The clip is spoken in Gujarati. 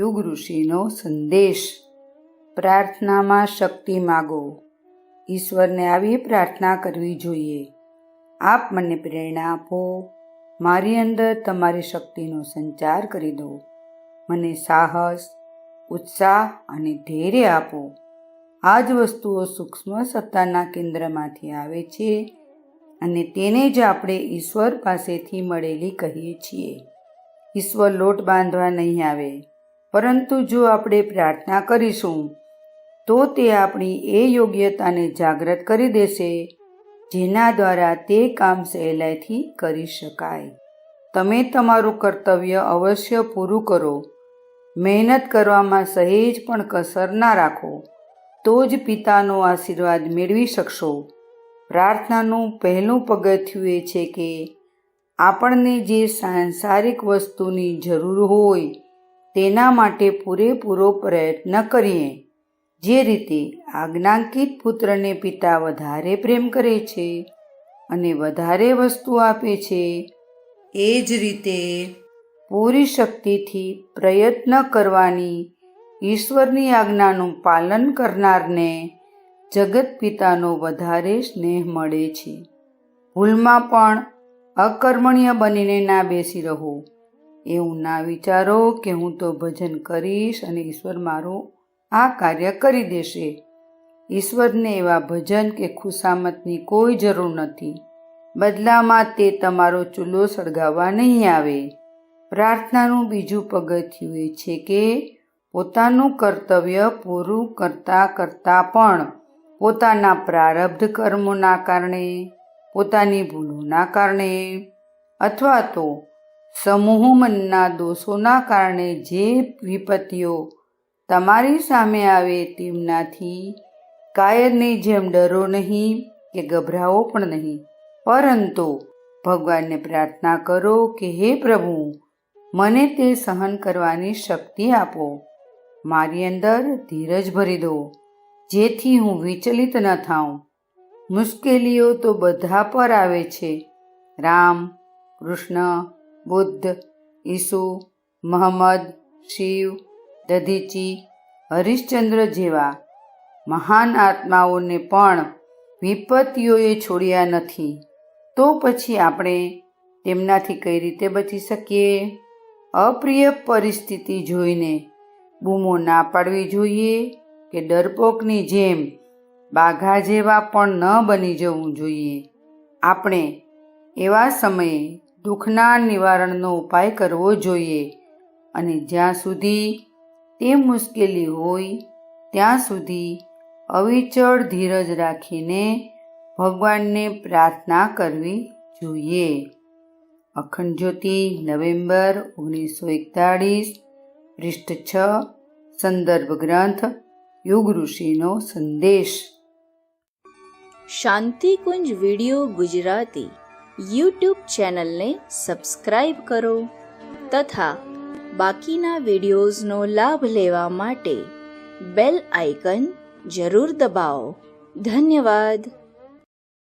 યુગ ઋષિનો સંદેશ। પ્રાર્થનામાં શક્તિ માગો। ઈશ્વરને આવી પ્રાર્થના કરવી જોઈએ, આપ મને પ્રેરણા આપો, મારી અંદર તમારી શક્તિનો સંચાર કરી દો, મને સાહસ, ઉત્સાહ અને ધૈર્ય આપો। આ જ વસ્તુઓ સૂક્ષ્મ સત્તાના કેન્દ્રમાંથી આવે છે અને તેને જ આપણે ઈશ્વર પાસેથી મળેલી કહીએ છીએ। ઈશ્વર લોટ બાંધવા નહીં આવે, પરંતુ જો આપણે પ્રાર્થના કરીશું તો તે આપણી એ યોગ્યતાને જાગૃત કરી દેશે જેના દ્વારા તે કામ સહેલાઈથી કરી શકાય। તમે તમારું કર્તવ્ય અવશ્ય પૂરું કરો, મહેનત કરવામાં સહેજ પણ કસર ના રાખો, તો જ પિતાનો આશીર્વાદ મેળવી શકશો। પ્રાર્થનાનું પહેલું પગથિયું એ છે કે આપણને જે સાંસારિક વસ્તુની જરૂર હોય તેના માટે પૂરેપૂરો પ્રયત્ન કરીએ। જે રીતે આજ્ઞાંકિત પુત્રને પિતા વધારે પ્રેમ કરે છે અને વધારે વસ્તુ આપે છે, એ જ રીતે પૂરી શક્તિથી પ્રયત્ન કરવાની ઈશ્વરની આજ્ઞાનું પાલન કરનારને જગત પિતાનો વધારે સ્નેહ મળે છે। ભૂલમાં પણ અકર્મણ્ય બનીને ના બેસી રહો। એવું ના વિચારો કે હું તો ભજન કરીશ અને ઈશ્વર મારું આ કાર્ય કરી દેશે। ઈશ્વરને એવા ભજન કે ખુશામતની કોઈ જરૂર નથી, બદલામાં તે તમારો ચૂલો સળગાવવા નહીં આવે। પ્રાર્થનાનું બીજું પગથિયું એ છે કે પોતાનું કર્તવ્ય પૂરું કરતાં પણ પોતાના પ્રારબ્ધ કર્મોના કારણે, પોતાની ભૂલોના કારણે અથવા તો સમૂહ મનના દોષોના કારણે જે વિપત્તિઓ તમારી સામે આવે તેમનાથી કાયરની જેમ ડરો નહીં કે ગભરાવો પણ નહીં, પરંતુ ભગવાનને પ્રાર્થના કરો કે હે પ્રભુ, મને તે સહન કરવાની શક્તિ આપો, મારી અંદર ધીરજ ભરી દો જેથી હું વિચલિત ન થાઉં। મુશ્કેલીઓ તો બધા પર આવે છે। રામ, કૃષ્ણ, બુદ્ધ, ઈસુ, મહમ્મદ, શિવ, દધીચી, હરિશ્ચંદ્ર જેવા મહાન આત્માઓને પણ વિપત્તિઓએ છોડ્યા નથી, તો પછી આપણે તેમનાથી કઈ રીતે બચી શકીએ? અપ્રિય પરિસ્થિતિ જોઈને બૂમો ના પાડવી જોઈએ કે ડરપોકની જેમ બાઘા જેવા પણ ન બની જવું જોઈએ। આપણે એવા સમયે દુઃખના નિવારણનો ઉપાય કરવો જોઈએ અને જ્યાં સુધી તે મુશ્કેલી હોય ત્યાં સુધી અવિચળ ધીરજ રાખીને ભગવાનને પ્રાર્થના કરવી જોઈએ। અખંડ જ્યોતિ, નવેમ્બર 1941, પૃષ્ઠ 6, સંદર્ભ ગ્રંથ યુગ ઋષિનો સંદેશ। શાંતિકુંજ વિડિયો ગુજરાતી યુટ્યુબ ચેનલને સબસ્ક્રાઇબ કરો તથા બાકીના વિડિયોઝનો લાભ લેવા માટે બેલ આઇકન જરૂર દબાવો। ધન્યવાદ।